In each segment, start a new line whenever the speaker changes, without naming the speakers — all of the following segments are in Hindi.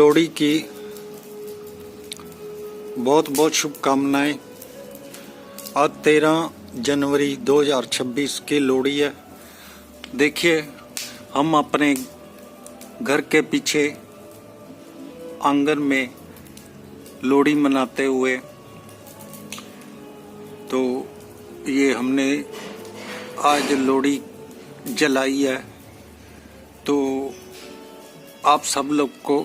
लोहड़ी की बहुत बहुत शुभकामनाएं। आज 13 जनवरी 2026 की लोहड़ी है। देखिए, हम अपने घर के पीछे आंगन में लोहड़ी मनाते हुए, तो ये हमने आज लोहड़ी जलाई है। तो आप सब लोग को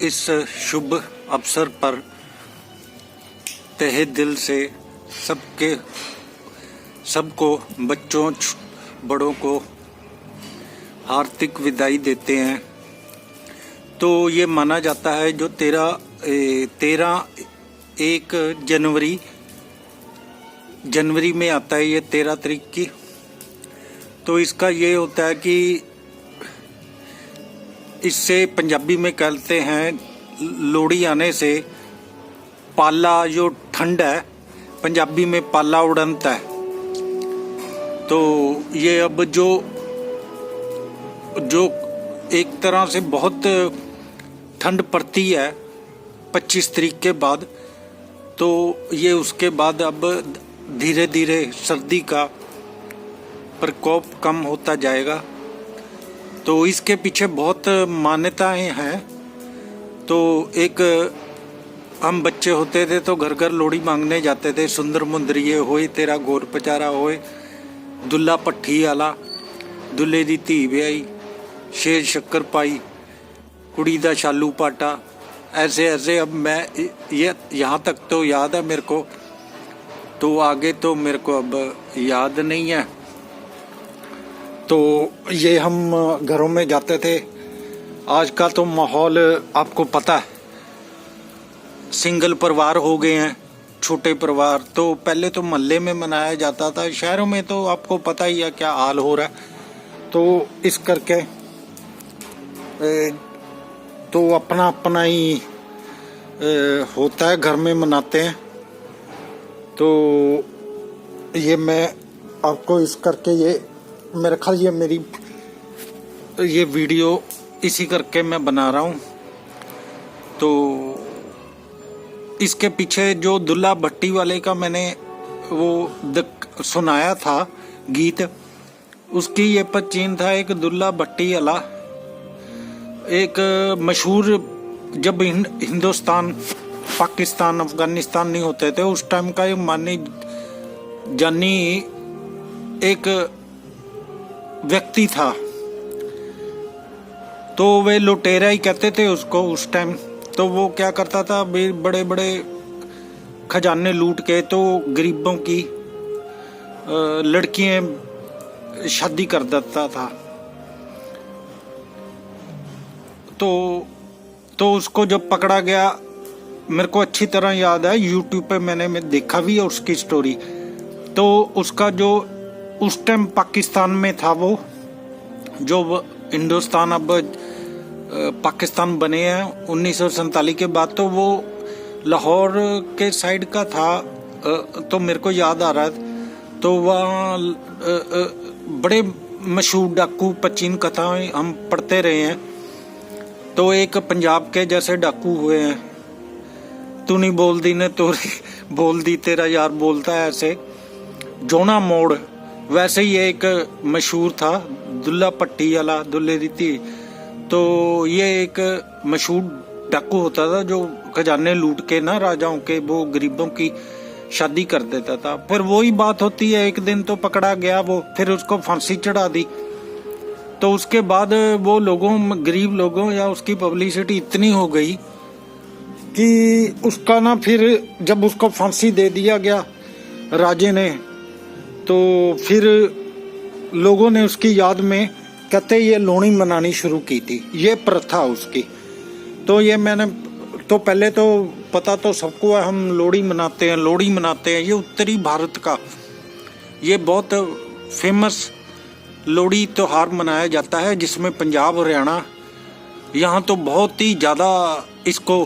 इस शुभ अवसर पर तहे दिल से सबको बच्चों बड़ों को हार्दिक विदाई देते हैं। तो ये माना जाता है जो 1 जनवरी में आता है, ये 13 तारीख की। तो इसका ये होता है कि इससे पंजाबी में कहते हैं लोहड़ी आने से पाला, जो ठंड है पंजाबी में पाला उड़नता है। तो ये अब जो एक तरह से बहुत ठंड पड़ती है 25 तारीख के बाद, तो ये उसके बाद अब धीरे धीरे सर्दी का प्रकोप कम होता जाएगा। तो इसके पीछे बहुत मान्यताएं हैं। तो एक हम बच्चे होते थे तो घर घर लोहड़ी मांगने जाते थे। सुंदर मुंदरिए होए तेरा गोर पचारा होए, दुल्ला पट्ठी आला, दुल्ले दी धी ब्याई, शेर शक्कर पाई, कुड़ी दा शालू पाटा। ऐसे ऐसे अब मैं ये यहाँ तक तो याद है मेरे को, तो आगे तो मेरे को अब याद नहीं है। तो ये हम घरों में जाते थे। आज का तो माहौल आपको पता है, सिंगल परिवार हो गए हैं, छोटे परिवार। तो पहले तो मोहल्ले में मनाया जाता था, शहरों में तो आपको पता ही है क्या हाल हो रहा है। तो इस करके तो अपना अपना ही होता है, घर में मनाते हैं। तो ये मैं आपको इस करके ये मेरे ख्याल ये मेरी ये वीडियो इसी करके मैं बना रहा हूँ। तो इसके पीछे जो दुल्ला भट्टी वाले का मैंने वो सुनाया था गीत, उसकी ये पचीन था। एक दुल्ला भट्टी वाला एक मशहूर, जब हिंदुस्तान पाकिस्तान अफगानिस्तान नहीं होते थे उस टाइम का एक मानी जानी एक व्यक्ति था। तो वे लुटेरा ही कहते थे उसको उस टाइम। तो वो क्या करता था, बड़े बड़े खजाने लूट के तो गरीबों की लड़कियां शादी कर देता था। तो उसको जब पकड़ा गया, मेरे को अच्छी तरह याद है, यूट्यूब पे मैंने देखा भी है उसकी स्टोरी। तो उसका जो उस टाइम पाकिस्तान में था, वो जो हिंदुस्तान अब पाकिस्तान बने हैं 1947 के बाद, तो वो लाहौर के साइड का था। तो मेरे को याद आ रहा है। तो वहाँ बड़े मशहूर डाकू पचीन कथाएं हम पढ़ते रहे हैं। तो एक पंजाब के जैसे डाकू हुए हैं, तू नहीं बोलती ने तो बोल दी, तेरा यार बोलता है, ऐसे जोना मोड़। वैसे ही एक मशहूर था दुल्ला पट्टी वाला, दुल्ले दी थी। तो ये एक मशहूर डाकू होता था जो खजाने लूट के ना राजाओं के, वो गरीबों की शादी कर देता था। फिर वही बात होती है, एक दिन तो पकड़ा गया वो, फिर उसको फांसी चढ़ा दी। तो उसके बाद वो गरीब लोगों या उसकी पब्लिसिटी इतनी हो गई कि उसका ना, फिर जब उसको फांसी दे दिया गया राजे ने, तो फिर लोगों ने उसकी याद में कहते ये लोहड़ी मनानी शुरू की थी, ये प्रथा उसकी। तो ये मैंने तो पहले तो पता तो सबको है, हम लोहड़ी मनाते हैं। ये उत्तरी भारत का ये बहुत फेमस लोहड़ी त्योहार मनाया जाता है, जिसमें पंजाब हरियाणा यहाँ तो बहुत ही ज़्यादा इसको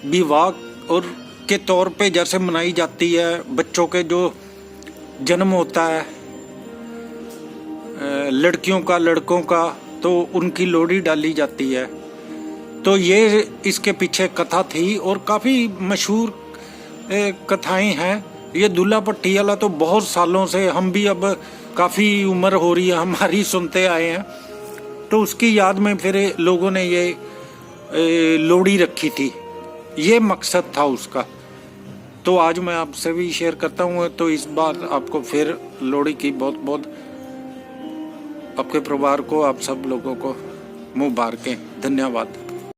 विवाह और के तौर पे जैसे मनाई जाती है। बच्चों के जो जन्म होता है, लड़कियों का लड़कों का, तो उनकी लोहड़ी डाली जाती है। तो ये इसके पीछे कथा थी और काफ़ी मशहूर कथाएं हैं। ये दूल्हा भट्टी वाला तो बहुत सालों से, हम भी अब काफ़ी उम्र हो रही है हमारी, सुनते आए हैं। तो उसकी याद में फिर लोगों ने ये लोहड़ी रखी थी, ये मकसद था उसका। तो आज मैं आपसे भी शेयर करता हूँ। तो इस बार आपको फिर लोहड़ी की बहुत बहुत, आपके परिवार को, आप सब लोगों को मुबारकें। धन्यवाद।